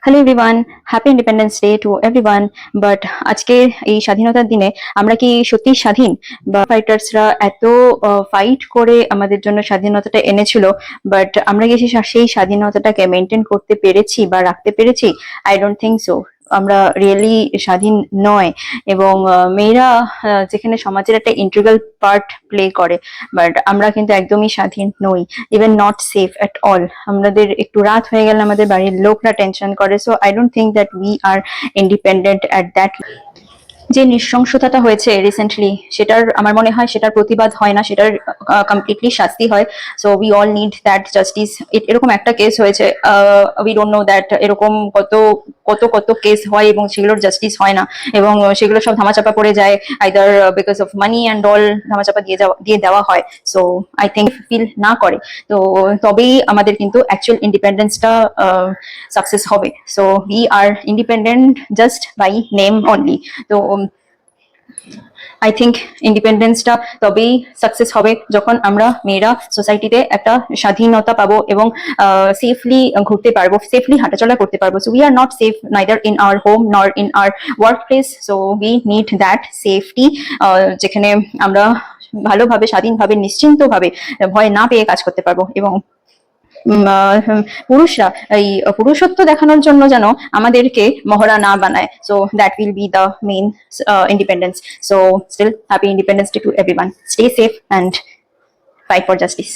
Hello everyone, happy independence day to everyone. But আজকের এই স্বাধীনতার দিনে আমরা কি সত্যি স্বাধীন? বা ফাইটার্সরা এত ফাইট করে আমাদের জন্য স্বাধীনতাটা এনেছিল, বাট আমরা কি সেই স্বাধীনতাটাকে মেনটেন করতে পেরেছি বা রাখতে পেরেছি? I don't think so. আমরা রিয়েলি স্বাধীন নয়। এবং মেয়েরা যেখানে সমাজের একটা ইন্টিগ্রাল পার্ট প্লে করে, বাট আমরা কিন্তু একদমই স্বাধীন নই। Even not safe at all. আমাদের একটু রাত হয়ে গেলে আমাদের বাড়ির লোকরা টেনশন করে। So I don't think that we are independent at that. যে নৃশংসতাটা হয়েছে রিসেন্টলি, সেটার আমার মনে হয় সেটার প্রতিবাদ হয় না, সেটার কমপ্লিটলি শাস্তি হয়। So we all need that justice. এরকম একটা কেস হয়েছে, উই ডোন্ট নো দ্যাট এরকম কত কত কত কেস হয় এবং সেগুলোর জাস্টিস হয় না, এবং সেগুলো সব ধামাচাপা পড়ে যায় either because of money and all. ধামাচাপা দিয়ে দেওয়া হয়। সো আই থিঙ্ক ফিল না করে তো তবেই আমাদের কিন্তু অ্যাকচুয়াল ইন্ডিপেন্ডেন্সটা সাকসেস হবে। So we are independent just by name only. তো আই থিঙ্ক ইন্ডিপেন্ডেন্সটা তবেই সাকসেস হবে যখন আমরা মেয়েরা সোসাইটিতে একটা স্বাধীনতা পাবো এবং সেফলি ঘুরতে পারবো, সেফলি হাঁটাচলা করতে পারবো। So we are not safe neither in our home nor in our work place. So we need that safety, যেখানে আমরা ভালোভাবে, স্বাধীনভাবে, নিশ্চিন্তভাবে, ভয় না পেয়ে কাজ করতে পারবো। এবং পুরুষরা এই পুরুষত্ব দেখানোর জন্য যেন আমাদেরকে মহড়া না বানায়। So that will be the main independence. So still happy independence day to everyone. Stay safe and fight for justice.